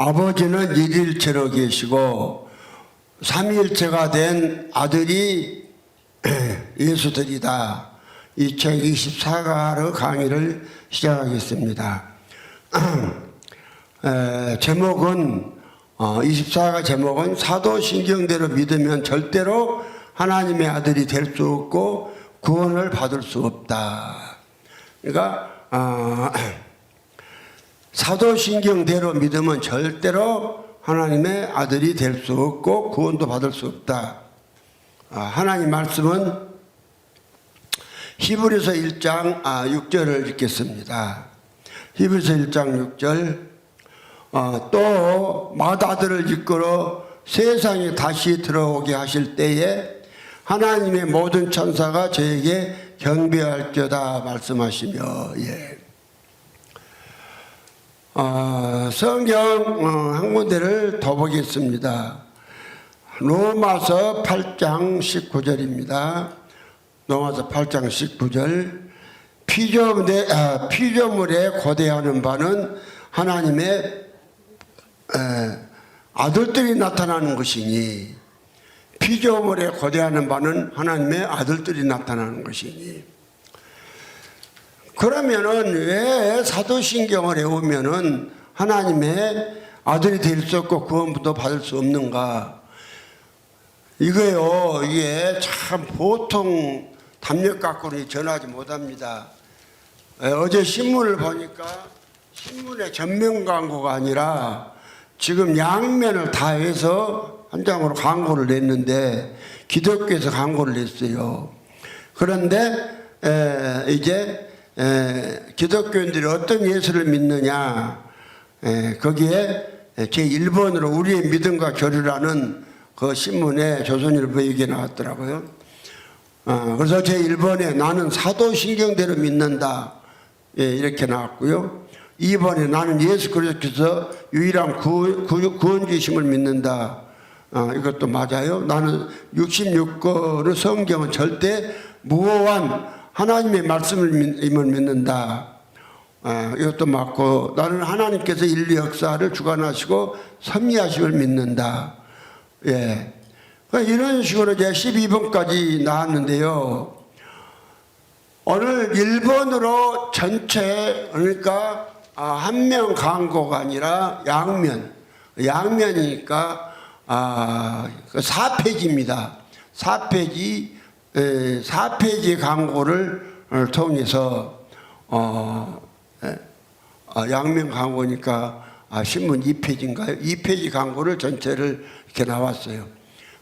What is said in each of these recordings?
아버지는 일일체로 계시고 삼위일체가 된 아들이 예수들이다. 이 책 24가로 강의를 시작하겠습니다. 제목은 24가 제목은 사도신경대로 믿으면 절대로 하나님의 아들이 될 수 없고 구원을 받을 수 없다. 그러니까 사도신경대로 믿으면 절대로 하나님의 아들이 될 수 없고 구원도 받을 수 없다. 하나님 말씀은 히브리서 1장 6절을 읽겠습니다. 히브리서 1장 6절 또 맏아들을 이끌어 세상에 다시 들어오게 하실 때에 하나님의 모든 천사가 저에게 경배할지어다 말씀하시며 성경 한 군데를 더 보겠습니다. 로마서 8장 19절입니다. 로마서 8장 19절 피조물에 고대하는 바는 하나님의 아들들이 나타나는 것이니 피조물에 고대하는 바는 하나님의 아들들이 나타나는 것이니 그러면은 왜 사도신경을 외우면은 하나님의 아들이 될 수 없고 구원도 받을 수 없는가? 이거요, 이게 참 보통 담력 갖고는 전하지 못합니다. 어제 신문을 보니까 신문에 전면 광고가 아니라 지금 양면을 다 해서 한 장으로 광고를 냈는데 기독교에서 광고를 냈어요. 그런데 이제 기독교인들이 어떤 예수를 믿느냐, 거기에 제 1번으로 우리의 믿음과 교류라는 그 신문에 조선일보 얘기가 나왔더라고요. 그래서 제 1번에 나는 사도신경대로 믿는다, 이렇게 나왔고요. 2번에 나는 예수 그리스도께서 유일한 구원주심을 믿는다. 이것도 맞아요. 나는 66권의 성경은 절대 무호한 하나님의 말씀을 믿는다. 이것도 맞고 나는 하나님께서 인류 역사를 주관하시고 섭리하심을 믿는다. 이런 식으로 이제 12번까지 나왔는데요. 오늘 1번으로 전체, 그러니까 한 명 광고가 아니라 양면이니까 4페이지입니다. 4페이지 광고를 통해서 양면 광고니까 신문 2페이지인가요? 2페이지 광고를 전체를 이렇게 나왔어요.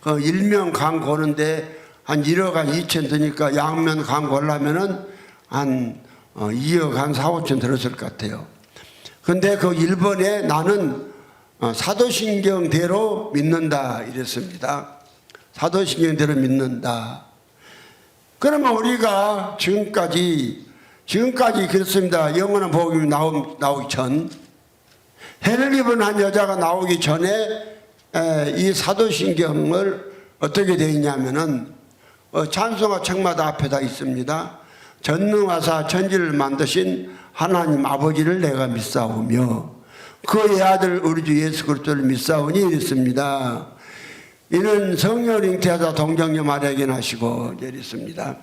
그 일면 광고는데 한 1억 한 2천 드니까 양면 광고를 하면은 한 2억 한 4, 5천 들었을 것 같아요. 근데 그 1번에 나는 사도신경대로 믿는다 이랬습니다. 사도신경대로 믿는다. 그러면 우리가 지금까지 그렇습니다. 영원한 복음이 나오기 전, 해를 입은 한 여자가 나오기 전에 이 사도신경을 어떻게 되어 있냐면은 찬송가 책마다 앞에다 있습니다. 전능하사 천지를 만드신 하나님 아버지를 내가 믿사오며 그의 아들 우리 주 예수 그리스도를 믿사오니 이랬습니다. 이는 성령을 잉태하사 동정녀 마리아에게 나시고 이랬습니다.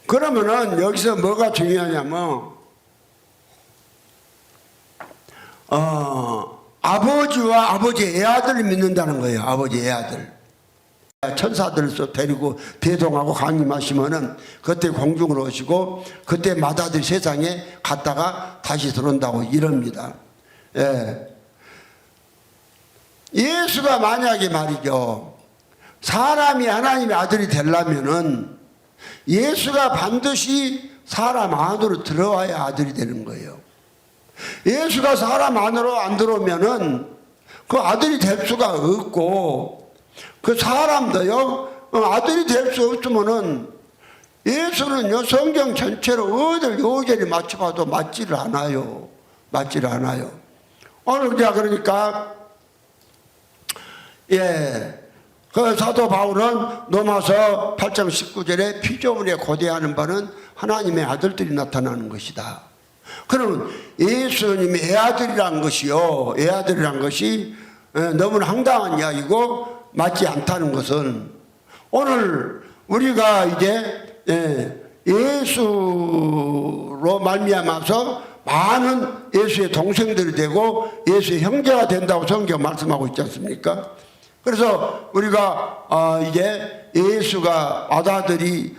그러면은 여기서 뭐가 중요하냐면 아버지와 아버지의 애아들을 믿는다는 거예요. 아버지의 애아들. 천사들을 데리고 대동하고 강림하시면은 그때 공중으로 오시고 그때 맏아들이 세상에 갔다가 다시 들어온다고 이럽니다. 예수가 만약에 말이죠, 사람이 하나님의 아들이 되려면은 예수가 반드시 사람 안으로 들어와야 아들이 되는 거예요. 예수가 사람 안으로 안 들어오면은 그 아들이 될 수가 없고, 그 사람도요 아들이 될 수 없으면은 예수는요 성경 전체로 어딜 요절히 맞춰봐도 맞지를 않아요. 오늘 우리가 그러니까 그 사도 바울은 로마서 8장 19절에 피조물에 고대하는 바는 하나님의 아들들이 나타나는 것이다. 그러면 예수님의 애아들이란 것이요, 애아들이란 것이 너무나 황당한 이야기고 맞지 않다는 것은, 오늘 우리가 이제 예수로 말미암아서 많은 예수의 동생들이 되고 예수의 형제가 된다고 성경 말씀하고 있지 않습니까? 그래서 우리가 이제 예수가 맏아들이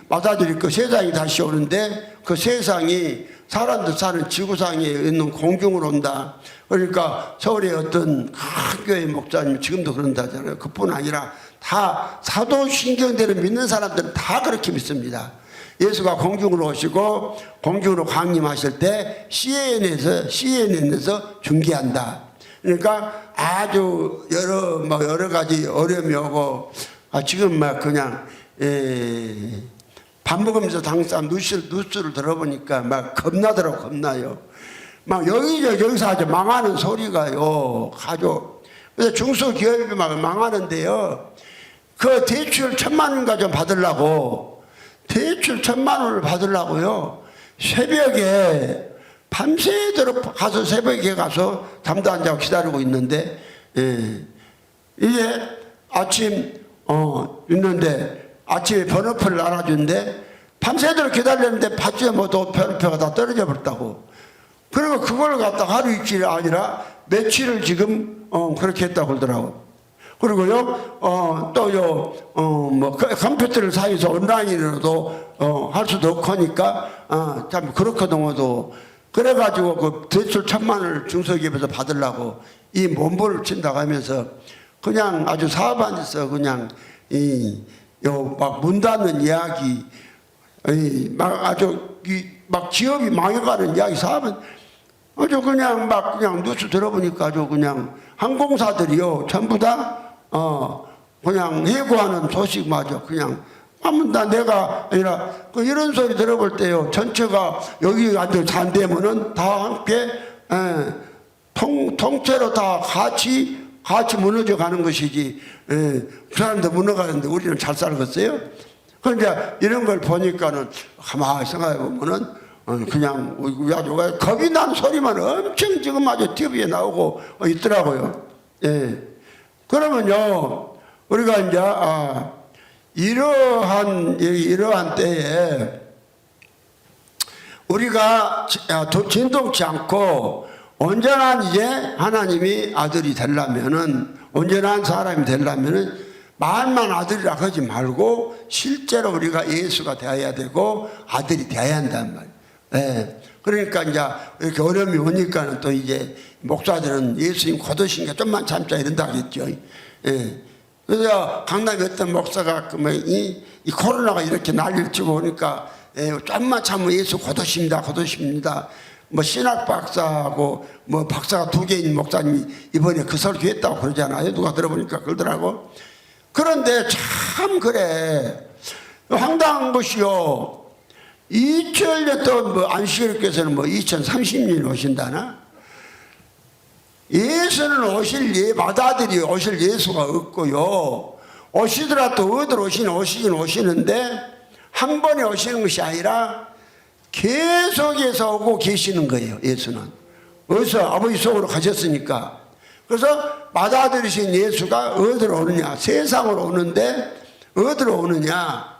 그 세상이 다시 오는데, 그 세상이 사람들 사는 지구상에 있는 공중으로 온다. 그러니까 서울의 어떤 큰 교회 목사님 지금도 그런다잖아요. 그뿐 아니라 다 사도신경대로 믿는 사람들은 다 그렇게 믿습니다. 예수가 공중으로 오시고 공중으로 강림하실 때 CNN에서 중계한다. 그러니까 아주 여러 가지 어려움이 오고, 지금 막 그냥 밥 먹으면서 당장 뉴스를 들어보니까 막 겁나요. 막 여기서 아주 망하는 소리가요, 가족. 그래서 중소기업이 막 망하는데요, 그 대출 1,000만 원인가 좀 받으려고, 대출 1,000만 원을 받으려고요, 새벽에 밤새도록 가서, 새벽에 가서 잠도 안 자고 기다리고 있는데, 이제 아침 있는데 아침에 번호표를 알아주는데, 밤새도록 기다렸는데 받지 못하고 번호표가 다 떨어져 버렸다고. 그리고 그걸 갖다 하루 이틀이 아니라 며칠을 지금 그렇게 했다고 그러더라고. 그리고요 또요 컴퓨터를 사용해서 온라인으로도 할 수도 없고 하니까 참 그렇거든요. 그래가지고 그 대출 1,000만 원을 중소기업에서 받으려고 이 몸부를 친다고 하면서 그냥 아주 사업안에서 그냥 막 문 닫는 이야기, 막 기업이 망해가는 이야기, 사업은 아주 그냥 뉴스 들어보니까 아주 그냥 항공사들이요 전부 다 그냥 해고하는 소식마저 그냥 다 내가 아니라 이런 소리 들어볼 때요, 전체가 여기 아주 잔되면은 다 함께 통째로 다 같이 무너져 가는 것이지, 그 사람도 무너가는데 우리는 잘 살겠어요? 그런데 이런 걸 보니까는 가만히 생각해 보면은 그냥 아주 겁이 난 소리만 엄청 지금 아주 TV에 나오고 있더라고요. 그러면요, 우리가 이제 이러한 때에 우리가 진동치 않고 온전한 이제 하나님이 아들이 되려면은, 온전한 사람이 되려면은 말만 아들이라 하지 말고 실제로 우리가 예수가 되어야 되고 아들이 되어야 한단 말이에요. 그러니까 이제 이렇게 어려움이 오니까는 또 이제 목사들은 예수님 거두신가 좀만 참자 이런다 하겠죠. 그래서 강남에 어떤 목사가 이 코로나가 이렇게 난리를 치고 오니까 좀만 참으면 예수 거두십니다. 뭐 신학 박사하고 뭐 박사가 2개인 목사님이 이번에 그 설교 했다고 그러잖아요. 누가 들어보니까 그러더라고. 그런데 참 그래, 황당한 것이요, 2000년 또 안식일교에서는 2030년 오신다나? 예수는 맏아들이 오실 예수가 없고요, 오시더라도 어디로 오시는데 한 번에 오시는 것이 아니라 계속해서 오고 계시는 거예요. 예수는 어디서 아버지 속으로 가셨으니까. 그래서 맏아들이신 예수가 어디로 오느냐, 세상으로 오는데 어디로 오느냐,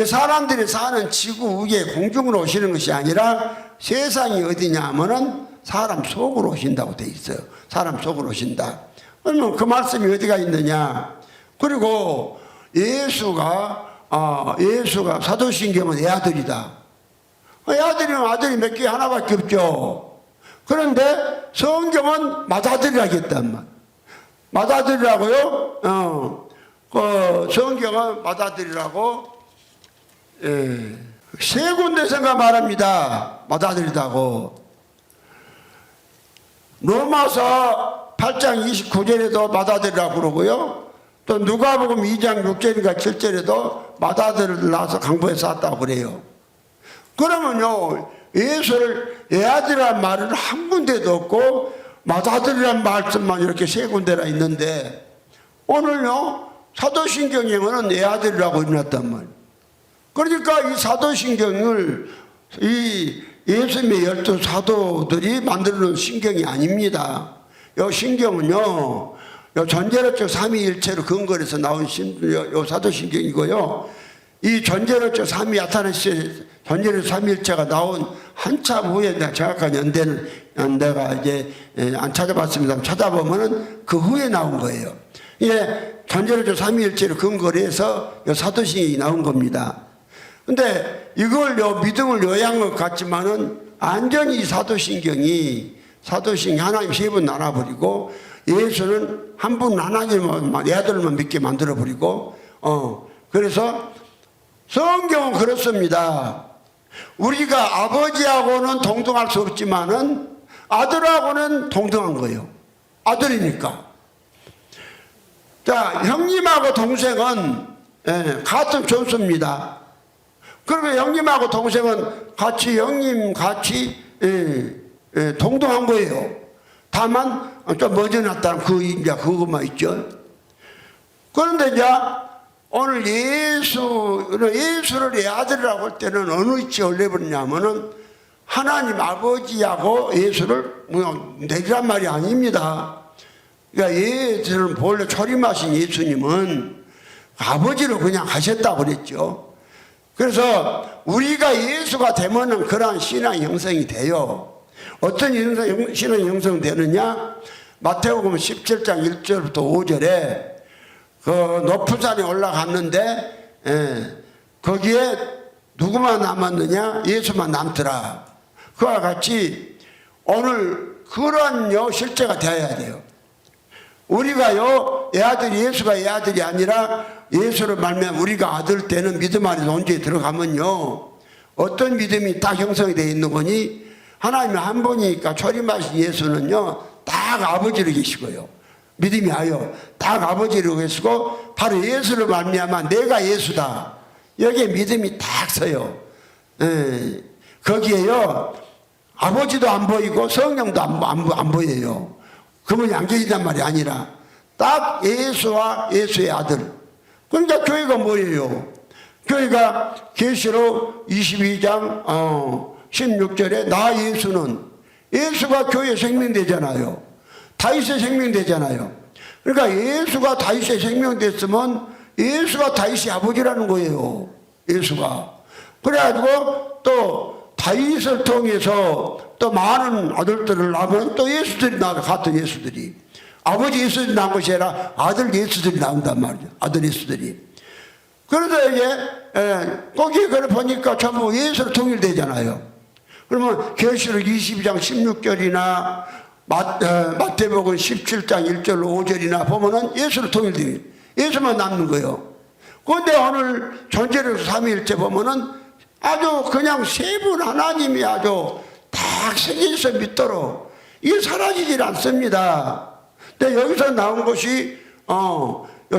사람들이 사는 지구 위에 공중으로 오시는 것이 아니라 세상이 어디냐 하면은 사람 속으로 오신다고 돼 있어요. 사람 속으로 오신다. 그러면 그 말씀이 어디가 있느냐. 그리고 예수가 사도신경은 애아들이다. 애아들이면 아들이 몇 개 하나밖에 없죠. 그런데 성경은 맏아들이라겠단 말. 맏아들이라고요. 성경은 맏아들이라고 세 군데서가 말합니다. 맏아들이라고. 로마서 8장 29절에도 맏아들이라고 그러고요. 또 누가복음 2장 6절인가 7절에도 맏아들을 낳아서 강보에 쌓았다고 그래요. 그러면요, 예수를 애아들이라는 말은 한 군데도 없고 맏아들이라는 말씀만 이렇게 세 군데나 있는데, 오늘요 사도신경에는 애아들이라고 일어났단 말이에요. 그러니까 이 사도신경을 이 예수님의 12사도들이 만들어 놓은 신경이 아닙니다. 이 신경은요, 요 전제로적 삼위일체로 근거를 해서 나온 요 사도신경이고요. 이 전제로적 삼위야타나시 전제로적 삼위일체가 나온 한참 후에 내가 정확한 연대는 내가 이제 안 찾아봤습니다. 찾아보면은 그 후에 나온 거예요. 이게 전제로적 삼위일체로 근거를 해서 요 사도신경이 나온 겁니다. 근데 이걸 믿음을 요약한 것 같지만은 완전히 이 사도신경이 하나님 세 분 나눠버리고 예수는 한 분 하나님만 애들만 믿게 만들어버리고 그래서 성경은 그렇습니다. 우리가 아버지하고는 동등할 수 없지만은 아들하고는 동등한 거예요. 아들이니까. 자, 형님하고 동생은 같은 존수입니다. 그리고 형님하고 동생은 같이 형님 같이 동등한 거예요. 다만 좀 먼저났다는 그것만 있죠. 그런데 이제 오늘 예수를 내 아들이라고 할 때는 어느 위치에 올려버리냐면은 하나님 아버지하고 예수를 내리란 말이 아닙니다. 그러니까 예수는 본래 초림하신 예수님은 아버지로 그냥 가셨다고 그랬죠. 그래서 우리가 예수가 되면은 그러한 신앙 형성이 돼요. 어떤 신앙 형성이 되느냐? 마태복음 17장 1절부터 5절에 그 높은 산에 올라갔는데 거기에 누구만 남았느냐? 예수만 남더라. 그와 같이 오늘 그런 실제가 되어야 돼요. 우리가요, 예수가 애 아들이 아니라 예수를 말미암아 우리가 아들 되는 믿음 안에 온전히 들어가면요, 어떤 믿음이 딱 형성이 되어 있는 거니? 하나님이 한 분이니까 초림하신 예수는요, 딱 아버지로 계시고요. 믿음이 아요. 딱 아버지로 계시고, 바로 예수를 말미암아 내가 예수다. 여기에 믿음이 딱 서요. 거기에요, 아버지도 안 보이고 성령도 안 보여요. 그분이 안 계시단 말이 아니라 딱 예수와 예수의 아들. 그러니까 교회가 뭐예요? 교회가 계시록 22장 16절에 나 예수가 교회에 생명되잖아요. 다윗의 생명되잖아요. 그러니까 예수가 다윗의 생명됐으면 예수가 다윗의 아버지라는 거예요. 예수가. 그래가지고 또 다윗을 통해서 또 많은 아들들을 낳으면 또 예수들이 나와. 같은 예수들이. 아버지 예수들이 나온 것이 아니라 아들 예수들이 나온단 말이죠. 아들 예수들이. 그래서 이제 거기에 그걸 보니까 전부 예수로 통일되잖아요. 그러면 계시록 22장 16절이나 마태복음 17장 1절로 5절이나 보면은 예수로 통일돼요. 예수만 남는 거예요. 그런데 오늘 전제로서 삼위일체 보면은 아주 그냥 세 분 하나님이 아주 딱 새겨서 믿도록 이게 사라지질 않습니다. 근데 여기서 나온 것이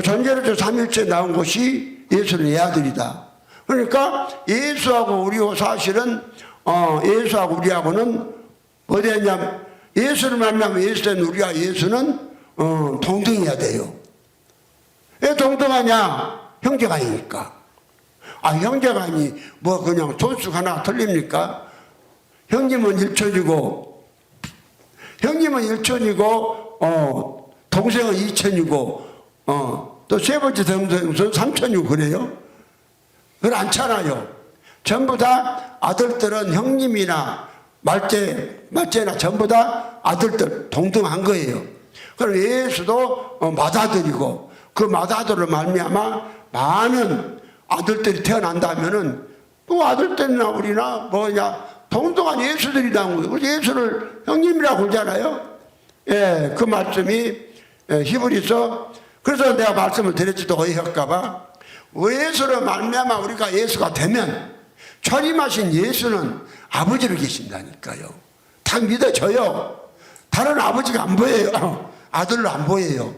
전제로서 삼위일체 나온 것이 예수는 내 아들이다. 그러니까 예수하고 우리하고 사실은 예수하고 우리하고는 어디였냐? 예수를 만나면 예수는 우리와 예수는 동등해야 돼요. 왜 동등하냐? 형제간이니까. 형제간이 뭐 그냥 존수 하나 틀립니까? 형님은 1천이고 동생은 2천이고 또 세 번째 동생은 3천이고 그래요? 그걸 않잖아요. 전부 다 아들들은 형님이나 말째나 전부 다 아들들 동등한 거예요. 그럼 예수도 맏아들이고 그 맏아들을 말미암아 많은 아들들이 태어난다면은 또 아들들이나 우리나 동등한 예수들이 나온 거예요. 예수를 형님이라고 그러잖아요. 예, 그 말씀이 히브리서. 그래서 내가 말씀을 드렸지도 어이할까봐 예수를 말미암아 우리가 예수가 되면 초림하신 예수는 아버지로 계신다니까요. 다 믿어져요. 다른 아버지가 안 보여요. 아들로 안 보여요.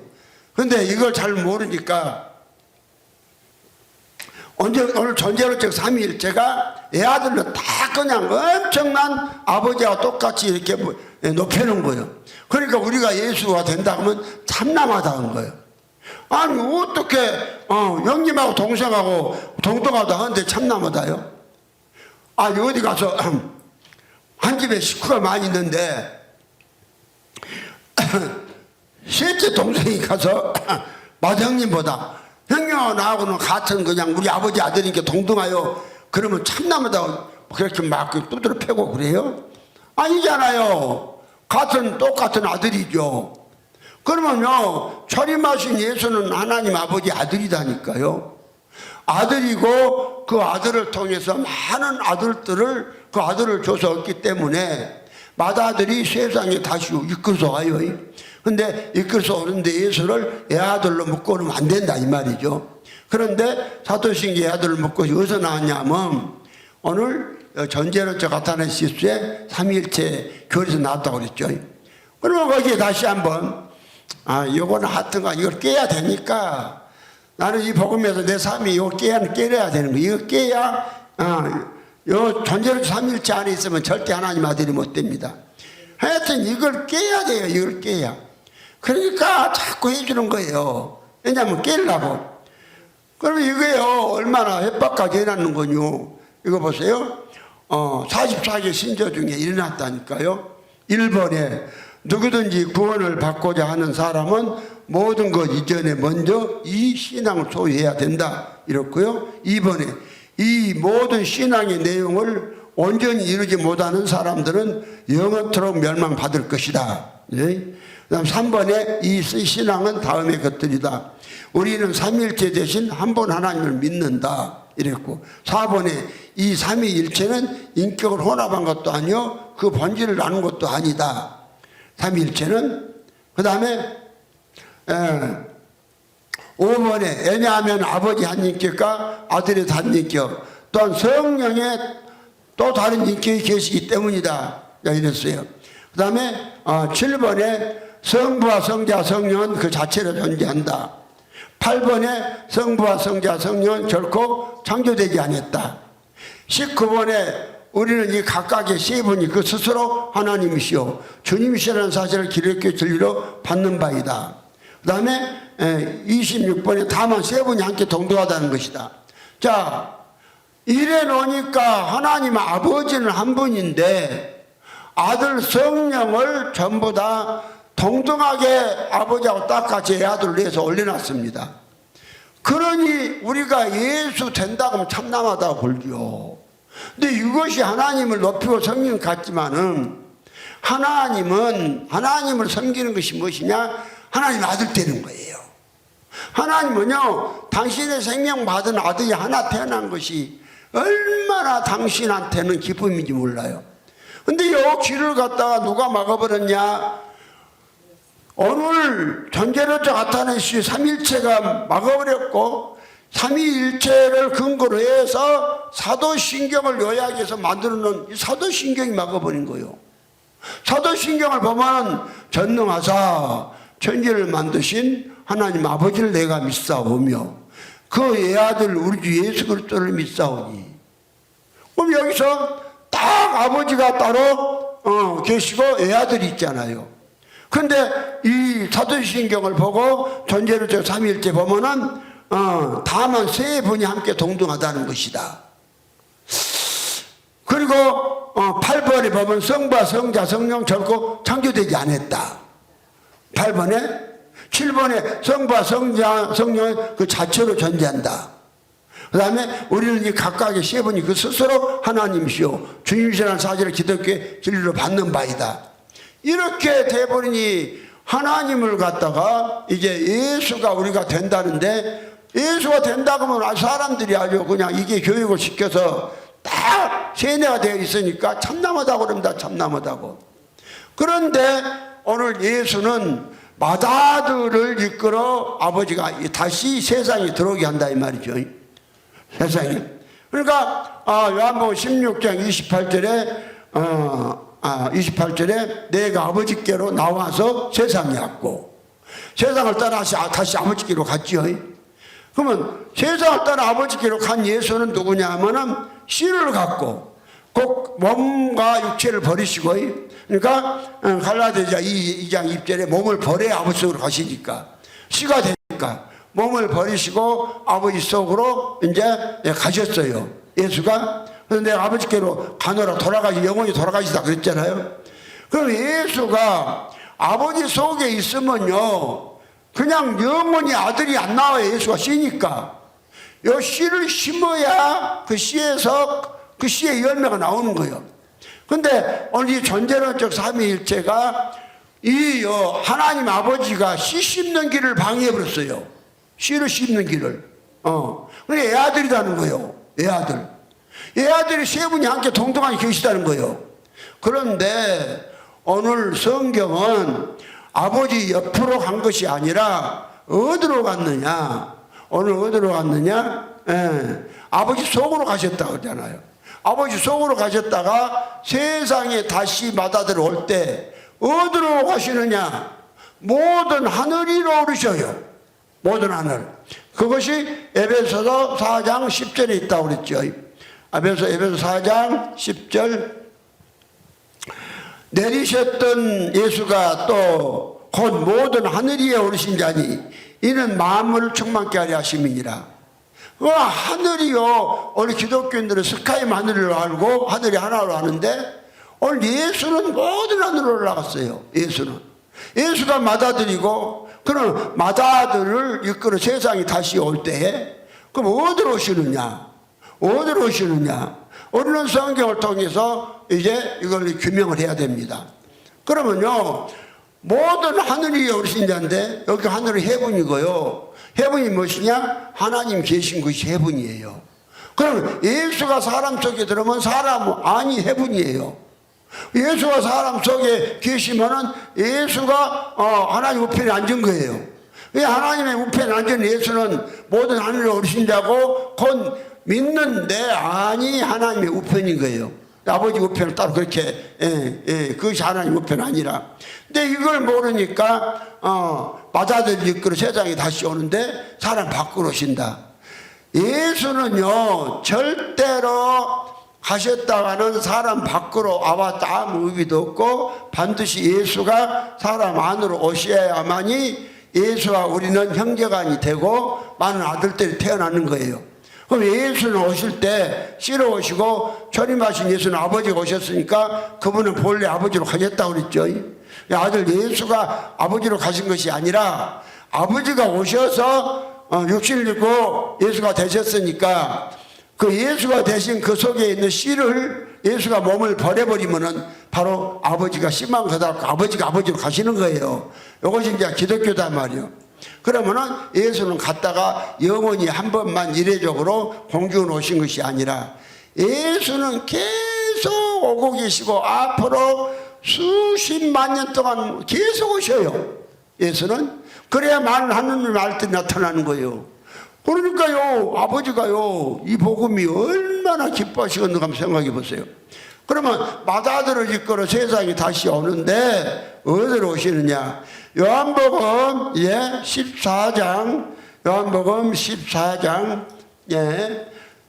그런데 이걸 잘 모르니까 오늘 전제로적 삼위일체가 애 아들로 다 그냥 엄청난 아버지와 똑같이 이렇게 높여놓은 거예요. 그러니까 우리가 예수가 된다 하면 참남하다는 거예요. 아니 어떻게 형님하고 동생하고 동등하다 하는데 참남하다요? 아니 어디 가서 한 집에 식구가 많이 있는데 셋째 동생이 가서 마장님보다 형님 나하고는 같은 그냥 우리 아버지 아들이니까 동등하여 그러면 참나무다 그렇게 막 두드려 패고 그래요? 아니잖아요. 똑같은 아들이죠. 그러면요 철임하신 예수는 하나님 아버지 아들이다니까요. 아들이고 그 아들을 통해서 많은 아들들을 그 아들을 줘서 얻기 때문에 맏아들이 세상에 다시 이끌어서 와요. 근데 이끌어서 오는데 예수를 애아들로 묶고 오면 안 된다 이 말이죠. 그런데 사도신경 애아들을 묶고 어디서 나왔냐면 오늘 전제론적 아타나시스의 삼위일체 교리에서 나왔다고 그랬죠. 그러면 거기에 다시 한번 요거는 하여튼간 이걸 깨야 되니까 나는 이 복음에서 내 삶이 이거 깨야 되는 거야. 이거 깨야 요 전제론적 삼위일체 안에 있으면 절대 하나님 아들이 못 됩니다. 하여튼 이걸 깨야 돼요. 이걸 깨야. 그러니까 자꾸 해주는 거예요. 왜냐하면 깨려고. 그러면 이거요 얼마나 협박까지 해놨는 거요. 이거 보세요. 44개 신조 중에 일어났다니까요. 1번에 누구든지 구원을 받고자 하는 사람은 모든 것 이전에 먼저 이 신앙을 소유해야 된다 이렇고요. 2번에 이 모든 신앙의 내용을 온전히 이루지 못하는 사람들은 영원토록 멸망받을 것이다. 네? 그다음 3번에 이 신앙은 다음의 것들이다. 우리는 삼위일체 대신 한 분 하나님을 믿는다 이랬고 4번에 이 삼위일체는 인격을 혼합한 것도 아니요 그 본질을 나눈 것도 아니다. 삼위일체는 그 다음에 5번에 왜냐하면 아버지 한 인격과 아들의 한 인격 또한 성령의 또 다른 인격이 계시기 때문이다 이랬어요. 그 다음에 7번에 성부와 성자 성령은 그 자체로 존재한다. 8번에 성부와 성자 성령은 결코 창조되지 않았다. 19번에 우리는 이 각각의 세 분이 그 스스로 하나님이시오 주님이시라는 사실을 기독교 진리로 받는 바이다. 그 다음에 26번에 다만 세 분이 함께 동등하다는 것이다. 자, 이래 놓으니까 하나님 아버지는 한 분인데 아들 성령을 전부 다 동등하게 아버지하고 똑같이 애아들로 해서 올려놨습니다. 그러니 우리가 예수 된다고 하면 참남하다고 볼죠. 근데 이것이 하나님을 높이고 섬기는 것 같지만은 하나님을 섬기는 것이 무엇이냐? 하나님 아들 되는 거예요. 하나님은요 당신의 생명 받은 아들이 하나 태어난 것이 얼마나 당신한테는 기쁨인지 몰라요. 근데 이 길을 갖다가 누가 막아버렸냐? 오늘 전제론적 아타나시스 삼위일체가 막아버렸고 삼위일체를 근거로 해서 사도신경을 요약해서 만들어놓은 이 사도신경이 막아버린 거예요. 사도신경을 보면 전능하사 천지를 만드신 하나님 아버지를 내가 믿사오며 그 애아들 우리 주 예수 그리스도를 믿사오니. 그럼 여기서 딱 아버지가 따로 계시고 애아들이 있잖아요. 근데 이 사도신경을 보고 전제론적 삼위일체 보면은 다만 세 분이 함께 동등하다는 것이다. 그리고 8번에 보면 성부와 성자 성령 결코 창조되지 않았다. 8번에 7번에 성부와 성자 성령은 그 자체로 존재한다. 그 다음에 우리는 이 각각의 세 분이 그 스스로 하나님이시오 주님이시라는 사실을 기독교의 진리로 받는 바이다. 이렇게 돼버리니 하나님을 갖다가 이제 예수가 우리가 된다는데 예수가 된다고 하면 사람들이 아주 그냥 이게 교육을 시켜서 딱 세뇌가 되어 있으니까 참남하다고 그럽니다. 참남하다고. 그런데 오늘 예수는 맏아들을 이끌어 아버지가 다시 세상에 들어오게 한다 이 말이죠. 세상에. 그러니까 요한복음 16장 28절에 내가 아버지께로 나와서 세상에 왔고 세상을 떠나 다시 아버지께로 갔지요. 그러면 세상을 떠나 아버지께로 간 예수는 누구냐 하면은 씨를 갖고 꼭 몸과 육체를 버리시고 그러니까 갈라디아 2장 2절에 몸을 버려야 아버지 속으로 가시니까 씨가 되니까 몸을 버리시고 아버지 속으로 이제 가셨어요. 예수가. 그래서 내가 아버지께로 가노라 돌아가시 영원히 돌아가시다 그랬잖아요. 그럼 예수가 아버지 속에 있으면요 그냥 영원히 아들이 안 나와요. 예수가 씨니까. 요 씨를 심어야 그 씨에서 그 씨의 열매가 나오는 거예요. 근데 오늘 이 존재론적 삼위일체가 이 하나님 아버지가 씨 심는 길을 방해해버렸어요. 씨를 심는 길을. 그게 애아들이라는 거예요. 애아들. 애아들이 세 분이 함께 동등하게 계시다는 거예요. 그런데 오늘 성경은 아버지 옆으로 간 것이 아니라 어디로 갔느냐? 오늘 어디로 갔느냐? 아버지 속으로 가셨다고 그러잖아요. 아버지 속으로 가셨다가 세상에 다시 맏아들 올 때 어디로 가시느냐? 모든 하늘 위로 오르셔요. 모든 하늘. 그것이 에베소서 4장 10절에 있다고 그랬죠. 에베소 4장 10절. 내리셨던 예수가 또 곧 모든 하늘 위에 오르신 자니 이는 만물을 충만케 하려 하심이니라. 하늘이요, 우리 기독교인들은 스카이 하늘을 알고 하늘이 하나로 아는데 오늘 예수는 모든 하늘로 올라갔어요. 예수가 맏아들이고 그런 맏아들을 이끌어 세상이 다시 올 때에 그럼 어디로 오시느냐? 어디로 오시느냐? 우리는 성경을 통해서 이제 이걸 규명을 해야 됩니다. 그러면요 모든 하늘이 오르신 자인데 여기 하늘은 헤븐이고요. 헤븐이 무엇이냐? 하나님 계신 것이 헤븐이에요. 그럼 예수가 사람 속에 들어오면 사람 아니 헤븐이에요. 예수가 사람 속에 계시면은 예수가 하나님 우편에 앉은 거예요. 왜 하나님의 우편에 앉은 예수는 모든 하늘에 오르신 자고 곧 믿는데 아니 하나님의 우편인 거예요. 아버지 우편을 따로 그렇게 그것이 하나님 우편 아니라. 근데 이걸 모르니까 맏아들 이끌어 세상에 다시 오는데 사람 밖으로 오신다. 예수는요 절대로 가셨다가는 사람 밖으로 와봤다 아무 의미도 없고 반드시 예수가 사람 안으로 오셔야만이 예수와 우리는 형제간이 되고 많은 아들들이 태어나는 거예요. 그럼 예수는 오실 때 씨로 오시고 초림하신 예수는 아버지가 오셨으니까 그분은 본래 아버지로 가셨다고 그랬죠. 아들 예수가 아버지로 가신 것이 아니라 아버지가 오셔서 육신을 입고 예수가 되셨으니까 그 예수가 되신 그 속에 있는 씨를 예수가 몸을 버려버리면은 바로 아버지가 씨만 가다가 아버지가 아버지로 가시는 거예요. 이것이 이제 기독교단 말이에요. 그러면은 예수는 갔다가 영원히 한 번만 이례적으로 공중으로 오신 것이 아니라 예수는 계속 오고 계시고 앞으로 수십만 년 동안 계속 오셔요. 예수는 그래야 많은 하느님 알뜰히 나타나는 거예요. 그러니까요 아버지가요 이 복음이 얼마나 기뻐하시겠는가 한번 생각해 보세요. 그러면 맏아들을 이끌어 세상이 다시 오는데 어디로 오시느냐? 요한복음 14장 요한복음 14장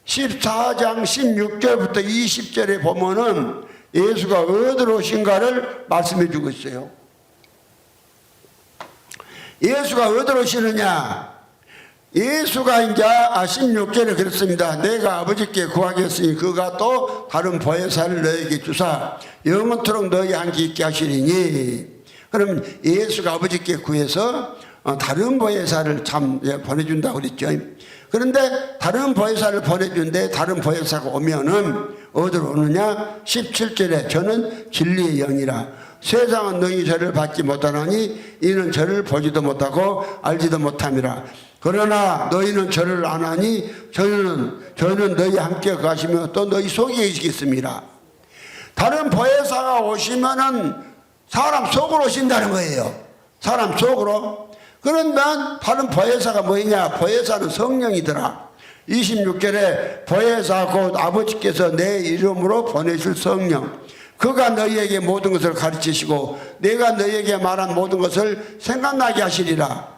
14장 16절부터 20절에 보면은 예수가 어디로 오신가를 말씀해 주고 있어요. 예수가 어디로 오시느냐? 예수가 이제 16절에 그랬습니다. 내가 아버지께 구하겠으니 그가 또 다른 보혜사를 너에게 주사 영원토록 너희 함께 있게 하시리니. 그럼 예수가 아버지께 구해서 다른 보혜사를 참 보내준다고 그랬죠. 그런데 다른 보혜사를 보내준데 다른 보혜사가 오면은 어디로 오느냐? 17절에 저는 진리의 영이라 세상은 너희 저를 받지 못하나니 이는 저를 보지도 못하고 알지도 못함이라. 그러나 너희는 저를 아나니 저는 너희 함께 가시며 또 너희 속에 계시겠습니다. 다른 보혜사가 오시면은 사람 속으로 오신다는 거예요. 사람 속으로. 그러면 다른 보혜사가 뭐냐? 보혜사는 성령이더라. 26절에 보혜사 곧 아버지께서 내 이름으로 보내실 성령 그가 너희에게 모든 것을 가르치시고 내가 너희에게 말한 모든 것을 생각나게 하시리라.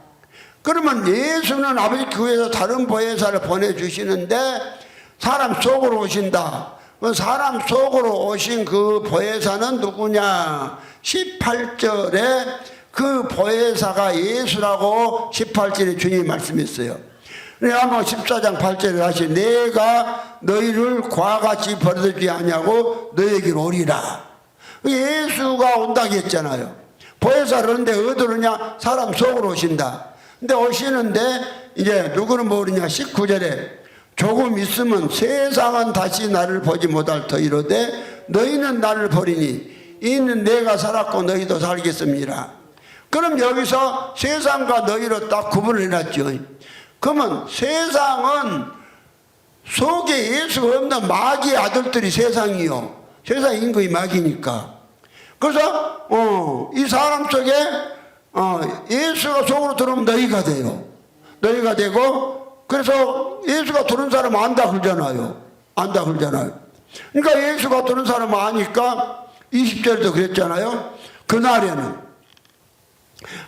그러면 예수는 아버지 교회에서 다른 보혜사를 보내주시는데 사람 속으로 오신다. 사람 속으로 오신 그 보혜사는 누구냐? 18절에 그 보혜사가 예수라고 18절에 주님이 말씀했어요. 요한복음 14장 8절에 다시 내가 너희를 과같이 버려두지 아니하고 너희에게로 오리라. 예수가 온다고 했잖아요. 보혜사를 오는데 어디로 오냐? 사람 속으로 오신다. 근데 오시는데 이제 누구는 모르냐? 19절에 조금 있으면 세상은 다시 나를 보지 못할 터이로되 너희는 나를 버리니 이는 내가 살았고 너희도 살겠습니다. 그럼 여기서 세상과 너희로 딱 구분을 해놨죠. 그러면 세상은 속에 예수가 없는 마귀의 아들들이 세상이요. 세상 인구의 마귀니까. 그래서 이 사람 속에 예수가 속으로 들어오면 너희가 돼요. 너희가 되고, 그래서 예수가 들은 사람은 안다 그러잖아요. 안다 그러잖아요. 그러니까 예수가 들은 사람은 아니까 20절도 그랬잖아요. 그날에는,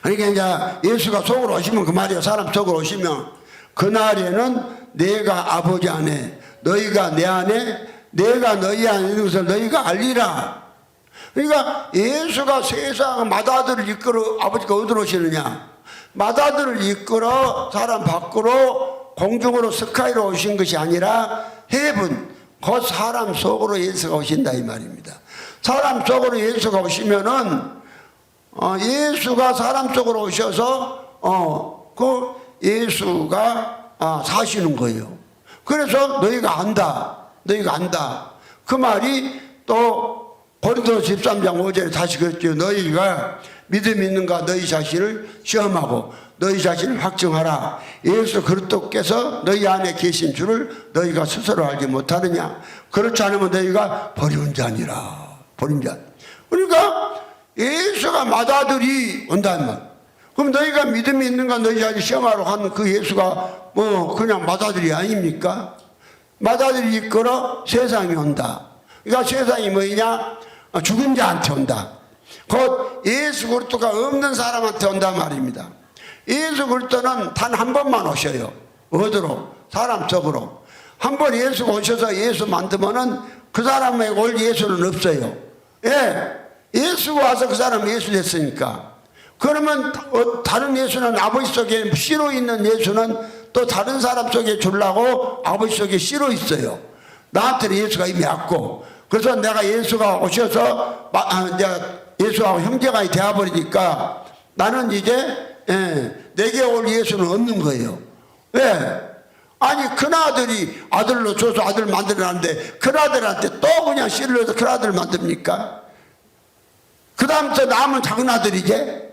그러니까 이제 예수가 속으로 오시면 그 말이야. 사람 속으로 오시면 그날에는 내가 아버지 안에, 너희가 내 안에, 내가 너희 안에 있는 것을 너희가 알리라. 그러니까 예수가 세상 맏아들을 이끌어 아버지가 어디로 오시느냐? 맏아들을 이끌어 사람 밖으로 공중으로 스카이로 오신 것이 아니라 헤븐, 곧 사람 속으로 예수가 오신다 이 말입니다. 사람 속으로 예수가 오시면은 예수가 사람 속으로 오셔서 그 예수가 사시는 거예요. 그래서 너희가 안다. 너희가 안다. 그 말이 또 고린도서 13장 5절에 다시 그랬죠. 너희가 믿음 있는가 너희 자신을 시험하고 너희 자신을 확증하라. 예수 그리스도께서 너희 안에 계신 줄을 너희가 스스로 알지 못하느냐. 그렇지 않으면 너희가 버린 자니라. 버린 자. 그러니까 예수가 맏아들이 온다는 말. 그럼 너희가 믿음이 있는가 너희 자신을 시험하러 하는 그 예수가 뭐 그냥 맏아들이 아닙니까? 맏아들이 이끌어 세상이 온다. 그러니까 세상이 뭐냐? 죽은 자한테 온다. 곧 예수 그리스도가 없는 사람한테 온단 말입니다. 예수 그리스도는 단 한 번만 오셔요. 어디로? 사람 속으로. 한 번 예수가 오셔서 예수 만들면은 그 사람에게 올 예수는 없어요. 예, 예수가 와서 그 사람 예수 됐으니까. 그러면 다른 예수는 아버지 속에 씨로 있는 예수는 또 다른 사람 속에 주려고 아버지 속에 씨로 있어요. 나한테는 예수가 이미 왔고, 그래서 내가 예수가 오셔서 예수하고 형제가 되어버리니까 나는 이제 내게 올 예수는 없는 거예요. 왜? 아니 큰아들이 아들로 줘서 아들 만들어놨는데 큰아들한테 또 그냥 씨를 넣어서 큰아들 만듭니까? 그 다음부터 남은 작은아들이지.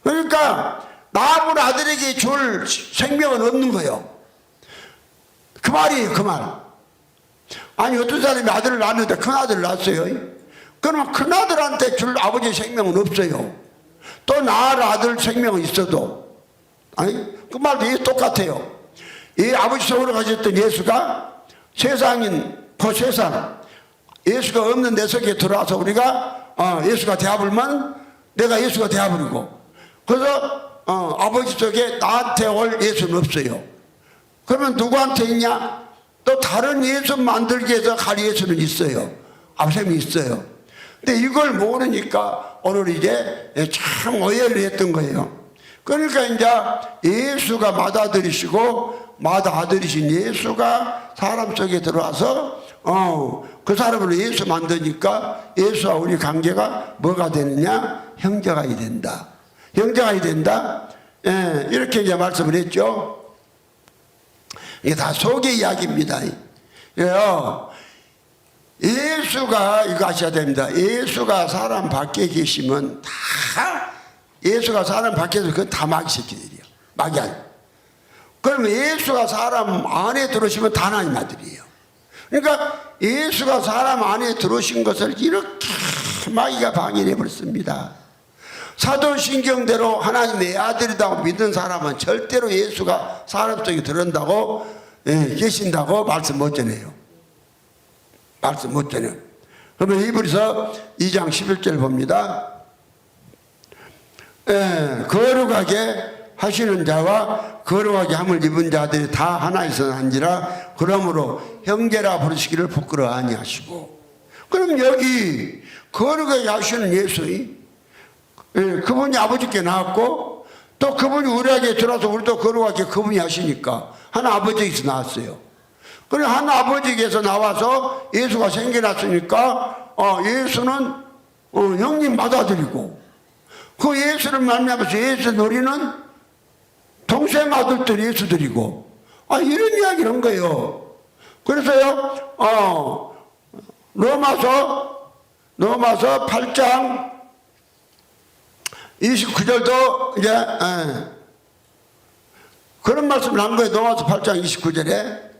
그러니까 남은 아들에게 줄 생명은 없는 거예요. 그 말이에요. 그 말. 아니 어떤 사람이 아들을 낳았는데 큰아들을 낳았어요. 그러면 큰아들한테 줄 아버지의 생명은 없어요. 또 낳을 아들 생명은 있어도. 아니 그 말도 똑같아요. 이 아버지 속으로 가셨던 예수가 세상인 그 세상, 예수가 없는 내 속에 들어와서 우리가 예수가 되어버리면 내가 예수가 되어버리고, 그래서 아버지 속에 나한테 올 예수는 없어요. 그러면 누구한테 있냐? 또 다른 예수 만들기 위해서 갈 예수는 있어요. 아버님이 있어요. 근데 이걸 모르니까 오늘 이제 참 오해를 했던 거예요. 그러니까 이제 예수가 맏아들이시고 맏아들이신 예수가 사람 속에 들어와서 그 사람으로 예수 만드니까 예수와 우리 관계가 뭐가 되느냐? 형제가 된다. 형제가 된다. 예, 이렇게 이제 말씀을 했죠. 이게 다 속의 이야기입니다. 그래요. 예수가 이거 아셔야 됩니다. 예수가 사람 밖에 계시면 다 예수가 사람 밖에서 그건 다 마귀 새끼들이에요. 마귀 아니. 그러면 예수가 사람 안에 들어오시면 다 하나님 아들이에요. 그러니까 예수가 사람 안에 들어오신 것을 이렇게 마귀가 방해해 버렸습니다. 사도신경대로 하나님의 아들이라고 믿는 사람은 절대로 예수가 사람 속에 들어온다고 계신다고 말씀 못 전해요. 말씀 못 전해요. 그러면 히브리서 2장 11절 봅니다. 거룩하게 하시는 자와 거룩하게 함을 입은 자들이 다 하나에서 난지라 그러므로 형제라 부르시기를 부끄러워 아니하시고. 그럼 여기 거룩하게 하시는 예수님, 그분이 아버지께 나왔고 또 그분이 우리에게 들어와서 우리도 거룩하게 그분이 하시니까 한 아버지에게서 나왔어요. 그래 한 아버지에게서 나와서 예수가 생겨났으니까 예수는 형님 받아들이고, 그 예수를 만나면서 예수 노리는 동생 아들들 예수 드리고, 이런 이야기를 한 거예요. 그래서요 로마서 8장 29절도 이제 그런 말씀을 한 거예요. 로마서 8장 29절에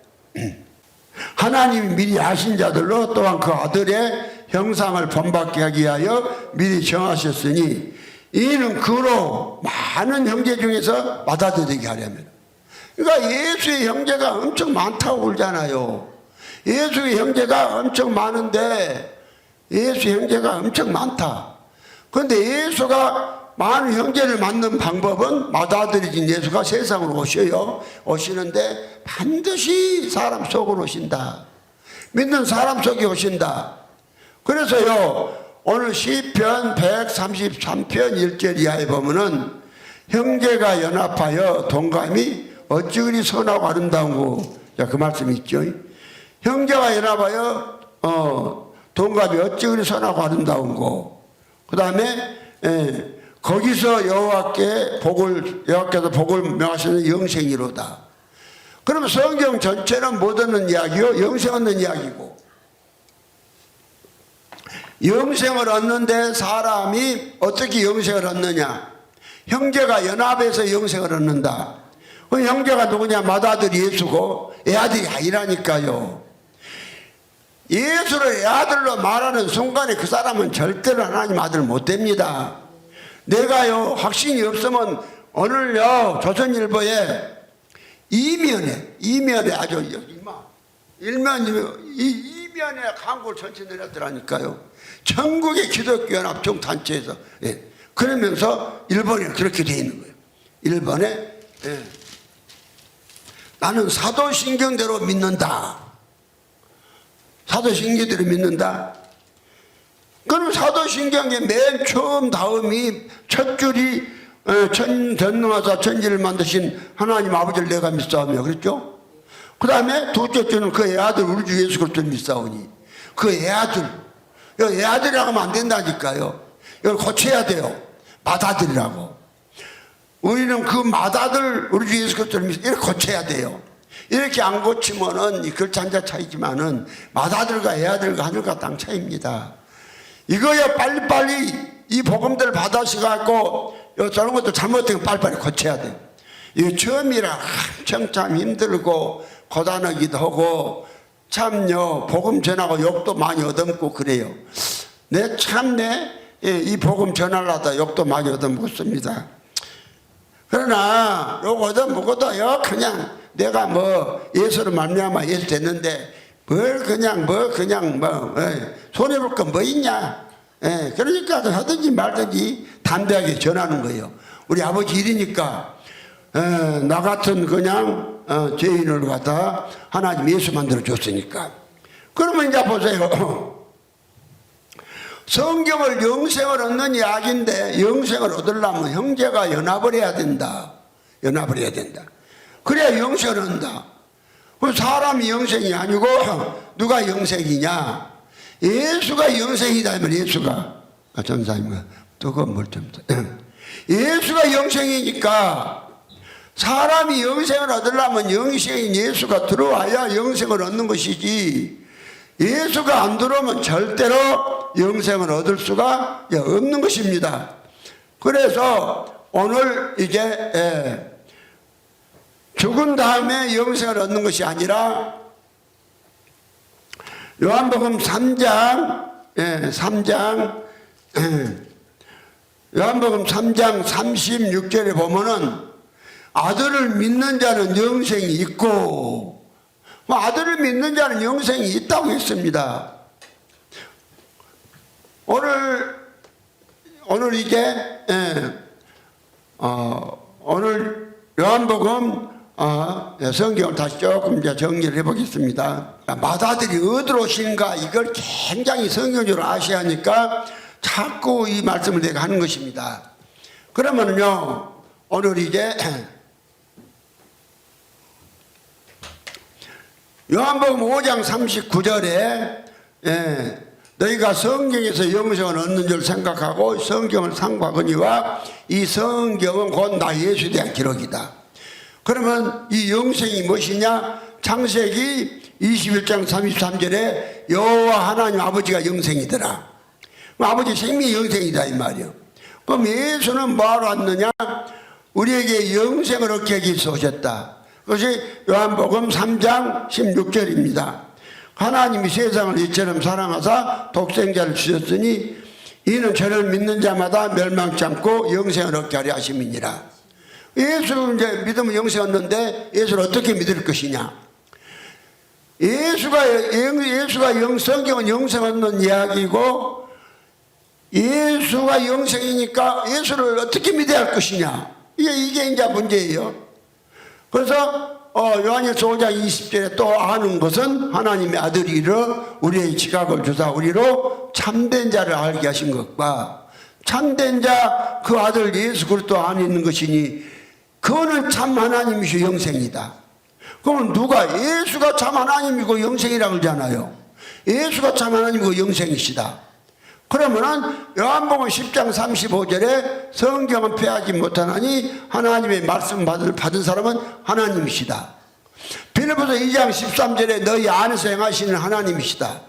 하나님이 미리 아신 자들로 또한 그 아들의 형상을 본받게 하기 위하여 미리 정하셨으니 이는 그로 많은 형제 중에서 받아들이게 하려면. 그러니까 예수의 형제가 엄청 많다고 그러잖아요. 예수의 형제가 엄청 많은데, 예수의 형제가 엄청 많다. 그런데 예수가 많은 형제를 만든 방법은 받아들이신 예수가 세상으로 오시는데 반드시 사람 속으로 오신다. 믿는 사람 속에 오신다. 그래서요 오늘 시편 133편 1절 이하에 보면은 형제가 연합하여 동감이 어찌 그리 선하고 아름다운고, 그 말씀이 있죠. 형제가 연합하여 동감이 어찌 그리 선하고 아름다운고. 그 다음에 거기서 여호와께서 복을 명하시는 영생이로다. 그러면 성경 전체는 못 얻는 이야기요, 영생 얻는 이야기고, 영생을 얻는데 사람이 어떻게 영생을 얻느냐? 형제가 연합해서 영생을 얻는다. 그 형제가 누구냐? 맏아들이 예수고 애아들이 아니라니까요. 예수를 애아들로 말하는 순간에 그 사람은 절대로 하나님 아들 못 됩니다. 내가요 확신이 없으면 오늘요 조선일보에 이면에 아주 이면에 광고를 전체 내렸더라니까요. 전국의 기독교 연합 종단체에서 그러면서 일본에 그렇게 돼 있는 거예요. 일본에 나는 사도신경대로 믿는다. 사도신경대로 믿는다. 그럼 사도신경의 맨 처음 다음이 첫 줄이 전능하사 천지를 만드신 하나님 아버지를 내가 믿사오며 그랬죠. 그 다음에 둘째 줄은 그 애아들 우리 주 예수 그리스도를 믿사오니, 그 애아들, 애아들이라고 하면 안 된다니까요. 이걸 고쳐야 돼요. 맏아들이라고. 우리는 그 맏아들 우리 주 예수 그리스도를 믿어 이렇게 고쳐야 돼요. 이렇게 안 고치면은 이 글자 한자 차이지만은 맏아들과 애아들과 하늘과 땅 차이입니다. 이거야 빨리빨리 이 복음들을 받아서갖고 저런 것도 잘못된 거 빨리빨리 고쳐야 돼요. 이거 처음이라 엄청 참 힘들고 고단하기도 하고 참요 복음 전하고 욕도 많이 얻어먹고 그래요. 이 복음 전하려다 욕도 많이 얻어먹었습니다. 그러나 욕 얻어먹어도요 그냥 내가 예수를 말미암아 예수 됐는데 손해볼 건 뭐 있냐. 그러니까 하든지 말든지 담대하게 전하는 거예요. 우리 아버지 일이니까 나 같은 그냥 죄인을 갖다 하나님 예수 만들어 줬으니까. 그러면 이제 보세요. 성경을 영생을 얻는 이야기인데 영생을 얻으려면 형제가 연합을 해야 된다. 연합을 해야 된다. 그래야 영생을 얻는다. 사람이 영생이 아니고 누가 영생이냐? 예수가 영생이다. 예수가 전사님과 또 뭘 좀 예수가 영생이니까 사람이 영생을 얻으려면 영생인 예수가 들어와야 영생을 얻는 것이지, 예수가 안 들어오면 절대로 영생을 얻을 수가 없는 것입니다. 그래서 오늘 이제 죽은 다음에 영생을 얻는 것이 아니라 요한복음 3장 요한복음 3장 36절에 보면은 아들을 믿는 자는 영생이 있고 아들을 믿는 자는 영생이 있다고 했습니다. 오늘 이게 오늘 요한복음 성경을 다시 조금 이제 정리를 해보겠습니다. 맏아들이 어디로 오시는가 이걸 굉장히 성경적으로 아셔야 하니까 자꾸 이 말씀을 내가 하는 것입니다. 그러면요 오늘 이제 요한복음 5장 39절에 너희가 성경에서 영생을 얻는 줄 생각하고 성경을 상고하거니와 이 성경은 곧 나 예수에 대한 기록이다. 그러면 이 영생이 무엇이냐? 창세기 21장 33절에 여호와 하나님 아버지가 영생이더라. 아버지 생명이 영생이다 이 말이요. 그럼 예수는 뭐하러 왔느냐? 우리에게 영생을 얻게 하기 위해서 오셨다. 그것이 요한복음 3장 16절입니다. 하나님이 세상을 이처럼 사랑하사 독생자를 주셨으니 이는 저를 믿는 자마다 멸망치 않고 영생을 얻게 하려 하심이니라. 예수를 이제 믿으면 영생 얻는데 예수를 어떻게 믿을 것이냐? 예수가 성경은 영생 얻는 이야기고 예수가 영생이니까 예수를 어떻게 믿어야 할 것이냐? 이게 이제 문제예요. 그래서 요한일서 5장 20절에 또 아는 것은 하나님의 아들이러 우리의 지각을 주사 우리로 참된 자를 알게 하신 것과 참된 자 그 아들 예수 그리스도 안에 있는 것이니 그거는 참 하나님이시오 영생이다. 그러면 누가 예수가 참 하나님이고 영생이라고 그러잖아요. 예수가 참 하나님이고 영생이시다. 그러면은 요한복음 10장 35절에 성경은 폐하지 못하나니 하나님의 말씀 받은 사람은 하나님이시다. 빌립보서 2장 13절에 너희 안에서 행하시는 하나님이시다.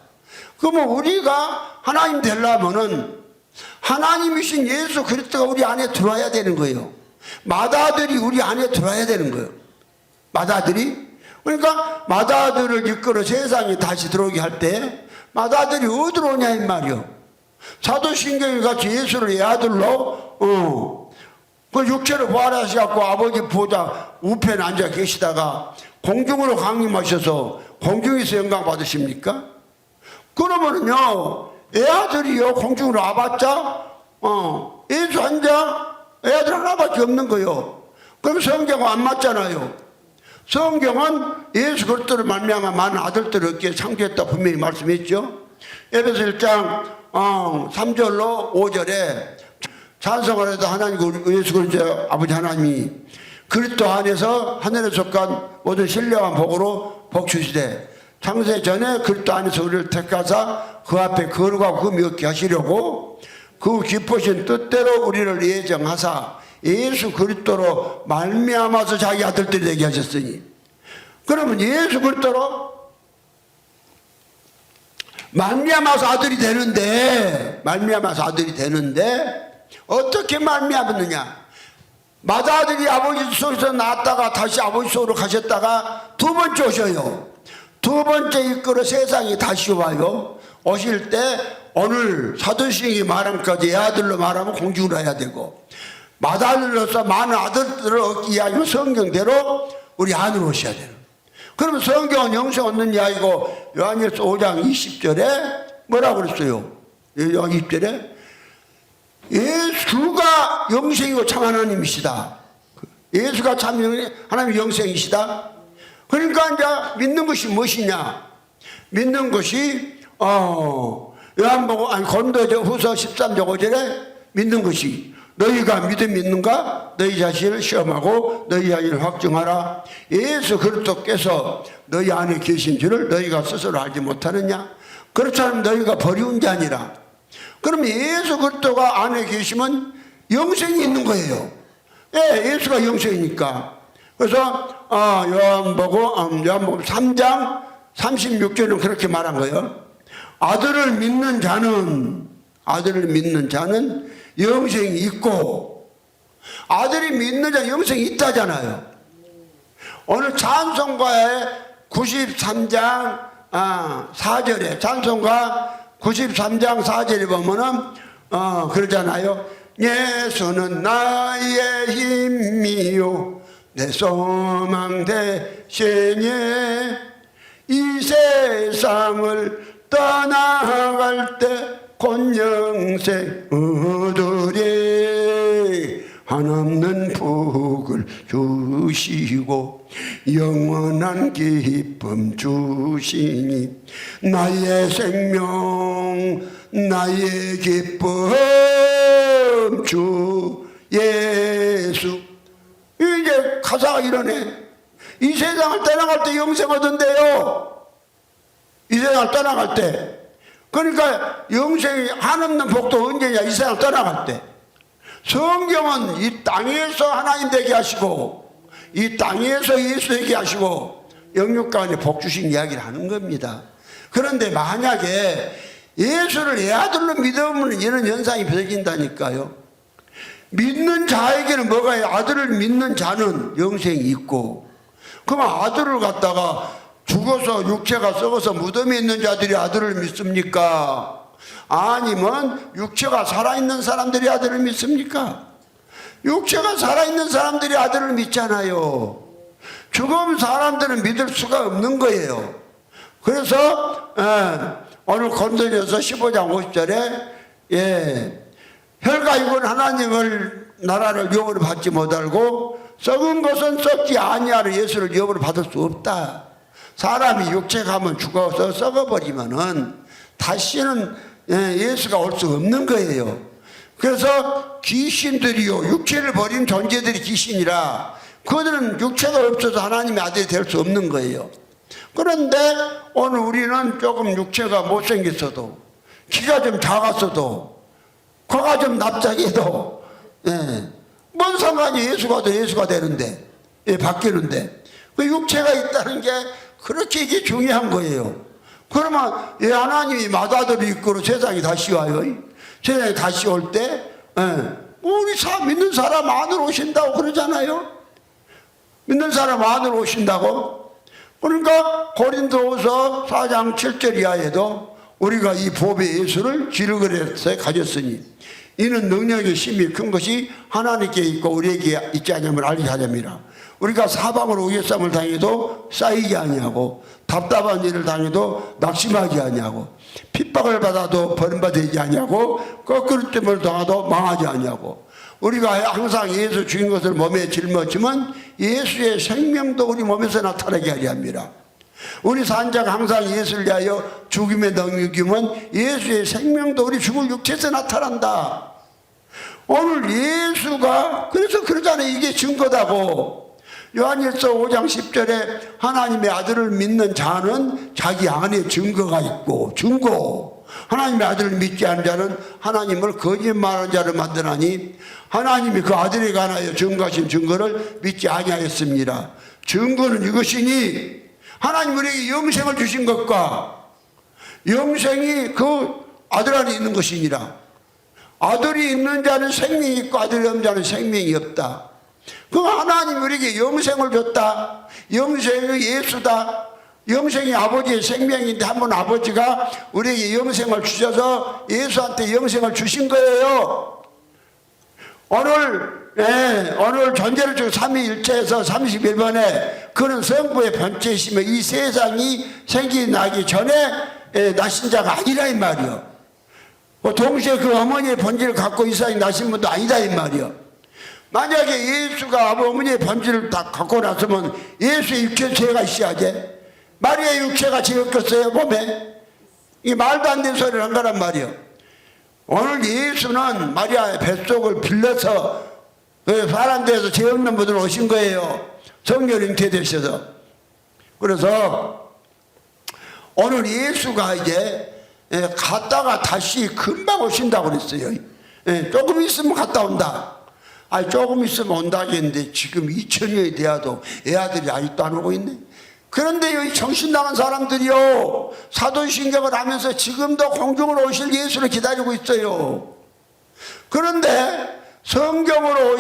그러면 우리가 하나님 되려면은 하나님이신 예수 그리스도가 우리 안에 들어와야 되는 거예요. 맏아들이 우리 안에 들어와야 되는 거예요. 맏아들이. 그러니까 맏아들을 이끌어 세상에 다시 들어오게 할 때 맏아들이 어디로 오냐 이 말이요. 사도신경이 같이 예수를 애아들로 그 육체를 부활하셔갖고 아버지 보좌 우편에 앉아 계시다가 공중으로 강림하셔서 공중에서 영광 받으십니까? 그러면은요 애아들이요 공중으로 와봤자 예수 앉아 애아들 하나밖에 없는 거요. 그럼 성경은 안 맞잖아요. 성경은 예수 그리스도를 말미암아 많은 아들들을 얻게 창조했다 분명히 말씀했죠. 에베소 1장 3절로 5절에 찬송을 해도 하나님 예수 그리스도 아버지 하나님이 그리스도 안에서 하늘에 속한 모든 신령한 복으로 복 주시되 창세 전에 그리스도 안에서 우리를 택하사 그 앞에 거룩하고 금이 없게 하시려고 그 기쁘신 뜻대로 우리를 예정하사 예수 그리스도로 말미암아서 자기 아들들이 되게 하셨으니 그러면 예수 그리스도로 말미암아서 아들이 되는데 어떻게 말미암았느냐? 맏아들이 아버지 속에서 낳았다가 다시 아버지 속으로 가셨다가 두 번째 오셔요. 두 번째 이끌어 세상에 다시 와요. 오실 때 오늘 사도신경이 말한 것까지 애아들로 말하면 공중으로 해야 되고 맏아들로서 많은 아들들을 얻기 위하여 성경대로 우리 안으로 오셔야 되는. 그러면 성경은 영생 얻는 이야기고 요한일서 5장 20절에 뭐라고 그랬어요? 요한 20절에 예수가 영생이고 참 하나님이시다. 예수가 참 하나님의 영생이시다. 그러니까 이제 믿는 것이 무엇이냐? 믿는 것이 고린도후서 13장 5절에 믿는 것이 너희가 믿음이 있는가? 너희 자신을 시험하고 너희 자신을 확증하라. 예수 그리스도께서 너희 안에 계신 줄을 너희가 스스로 알지 못하느냐? 그렇지 않으면 너희가 버리운 자니라. 그럼 예수 그리스도가 안에 계시면 영생이 있는 거예요. 예수가 영생이니까. 그래서 요한복음 3장 36절은 그렇게 말한 거예요. 아들을 믿는 자는 영생이 있고 아들이 믿는 자 영생이 있다잖아요. 오늘 찬송가의 93장 4절에 찬송가 93장 4절에 보면은 그러잖아요. 예수는 나의 힘이요 내 소망 되시니 이 세상을 떠나갈 때 곧 영생 얻으리. 한없는 복을 주시고 영원한 기쁨 주시니 나의 생명 나의 기쁨 주 예수. 이제 가사가 이러네. 이 세상을 떠나갈 때 영생 얻은대요. 이 세상을 떠나갈 때. 그러니까 영생이 한없는 복도 언제냐? 이 세상을 떠나갈 때. 성경은 이 땅에서 하나님 되게 하시고 이 땅에서 예수 되게 하시고 영육 가운데 복 주신 이야기를 하는 겁니다. 그런데 만약에 예수를 애아들로 믿으면 이런 현상이 벌어진다니까요. 믿는 자에게는 뭐가 있어요? 아들을 믿는 자는 영생이 있고, 그러면 아들을 갖다가 죽어서 육체가 썩어서 무덤에 있는 자들이 아들을 믿습니까? 아니면 육체가 살아있는 사람들이 아들을 믿습니까? 육체가 살아있는 사람들이 아들을 믿잖아요. 죽은 사람들은 믿을 수가 없는 거예요. 그래서 오늘 고린도전서 15장 50절에 혈과 육은 하나님을 나라를 유업으로 받지 못하고 썩은 것은 썩지 아니하는 예수를 유업으로 받을 수 없다. 사람이 육체가 한번 죽어서 썩어버리면은 다시는 예수가 올 수 없는 거예요. 그래서 귀신들이요, 육체를 버린 존재들이 귀신이라 그들은 육체가 없어서 하나님의 아들이 될 수 없는 거예요. 그런데 오늘 우리는 조금 육체가 못생겼어도, 키가 좀 작았어도, 코가 좀 납작해도 뭔 상관이 예수가 돼 예수가 되는데, 바뀌는데 그 육체가 있다는 게 그렇게 이게 중요한 거예요. 그러면 하나님이 맏아들을 이끌어 세상에 다시 와요. 세상에 다시 올 때 우리 믿는 사람 안으로 오신다고 그러잖아요. 믿는 사람 안으로 오신다고. 그러니까 고린도후서 4장 7절 이하에도 우리가 이 보배 예수를 지르그레스에 가졌으니 이는 능력의 힘이 큰 것이 하나님께 있고 우리에게 있지 않음을 알게 하렵니다. 우리가 사방으로 우겨쌈을 당해도 쌓이지 아니하고 답답한 일을 당해도 낙심하지 아니하고 핍박을 받아도 버림받지 아니하고 거꾸로뜸을 당하도 망하지 아니하고 우리가 항상 예수 주인 것을 몸에 짊어지면 예수의 생명도 우리 몸에서 나타나게 하려 합니다. 우리 산자가 항상 예수를 위하여 죽임에 넘기면 예수의 생명도 우리 죽을 육체에서 나타난다. 오늘 예수가 그래서 그러잖아요. 이게 증거다고. 요한일서 5장 10절에 하나님의 아들을 믿는 자는 자기 안에 증거가 있고, 증거. 하나님의 아들을 믿지 않는 자는 하나님을 거짓말하는 자를 만드나니 하나님이 그 아들에 관하여 증거하신 증거를 믿지 아니하였습니다. 증거는 이것이니 하나님 우리에게 영생을 주신 것과 영생이 그 아들 안에 있는 것이니라. 아들이 있는 자는 생명이 있고 아들이 없는 자는 생명이 없다. 그 하나님 우리에게 영생을 줬다. 영생이 예수다. 영생이 아버지의 생명인데 한번 아버지가 우리에게 영생을 주셔서 예수한테 영생을 주신 거예요. 오늘 존재를 중 삼위일체에서 31번에 그는 성부의 번째이시며 이 세상이 생기나기 전에 나신 자가 아니라 이 말이요. 동시에 그 어머니의 본질을 갖고 이 세상에 나신 분도 아니다 이 말이요. 만약에 예수가 어머니의 본질을 다 갖고 났으면 예수의 육체 죄가 있어야지. 마리아의 육체가 죄였겠어요 몸에? 이게 말도 안 되는 소리를 한 거란 말이요. 오늘 예수는 마리아의 뱃속을 빌려서 사람들에서 죄 없는 분으로 오신 거예요. 성령 잉태되셔서. 그래서 오늘 예수가 이제 갔다가 다시 금방 오신다고 그랬어요. 조금 있으면 갔다 온다. 아니 조금 있으면 온다겠는데 지금 2000년이 돼야도 애아들이 아직도 안 오고 있네. 그런데 여기 정신 나간 사람들이요 사도신경을 하면서 지금도 공중으로 오실 예수를 기다리고 있어요. 그런데 성경으로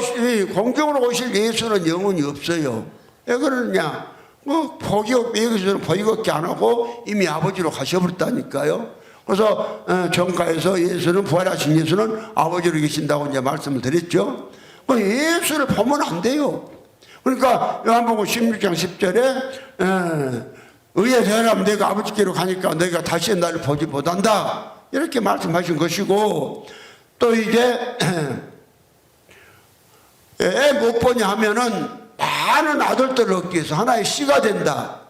공중으로 오실 예수는 영원히 없어요. 왜 그러느냐? 여기서는 보이겁게 안 하고 이미 아버지로 가셔버렸다니까요. 그래서 정가에서 예수는 부활하신 예수는 아버지로 계신다고 이제 말씀을 드렸죠. 예수를 보면 안 돼요. 그러니까 요한복음 16장 10절에 의에 대하면 내가 아버지께로 가니까 너희가 다시 나를 보지 못한다 이렇게 말씀하신 것이고, 또 이제 애 못 보냐 하면은 많은 아들들을 얻기 위해서 하나의 씨가 된다.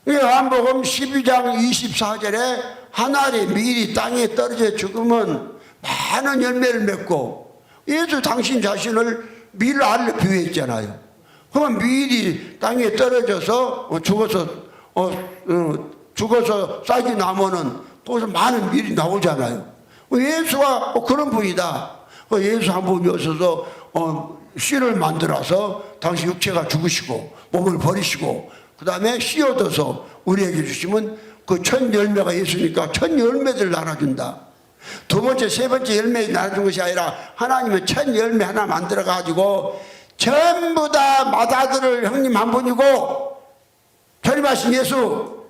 요한복음 12장 24절에 한 알의 밀이 땅에 떨어져 죽으면 많은 열매를 맺고, 예수 당신 자신을 밀알로 비유했잖아요. 그러면 밀이 땅에 떨어져서 죽어서 싹이 나면은 거기서 많은 밀이 나오잖아요. 예수가 그런 분이다. 예수 한 분이 오셔서 씨를 만들어서 당시 육체가 죽으시고 몸을 버리시고 그 다음에 씨 얻어서 우리에게 주시면 그 첫 열매가 예수니까 첫 열매들 나눠준다. 두 번째, 세 번째 열매 나눠준 것이 아니라 하나님은 첫 열매 하나 만들어 가지고 전부 다 맏아들을 형님 한 분이고 전임하신 예수,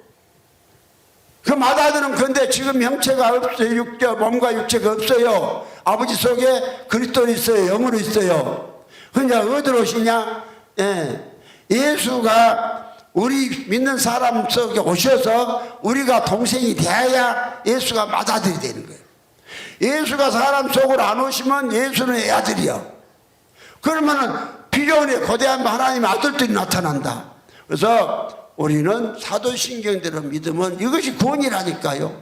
그 맏아들은 그런데 지금 형체가 없어요. 몸과 육체가 없어요. 아버지 속에 그리스도는 있어요. 영으로 있어요. 그러니까 어디로 오시냐? 예수가 우리 믿는 사람 속에 오셔서 우리가 동생이 되어야 예수가 맏아들이 되는 거예요. 예수가 사람 속으로 안 오시면 예수는 애아들이요. 그러면은 비전에 거대한 하나님의 아들들이 나타난다. 그래서 우리는 사도신경대로 믿으면 이것이 구원이라니까요.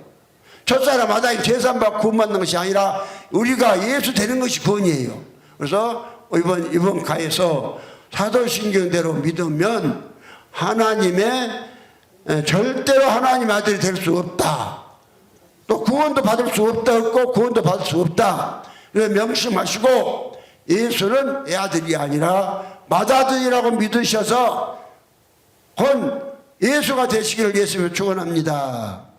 첫사람 아담이 제사받고 구원받는 것이 아니라 우리가 예수 되는 것이 구원이에요. 그래서 이번 가에서 사도신경대로 믿으면 하나님의 절대로 하나님 아들이 될 수 없다. 또 구원도 받을 수 없고 구원도 받을 수 없다. 명심하시고 예수는 애아들이 아니라 맏아들이라고 믿으셔서 곧 예수가 되시기를 예수님을 축원합니다.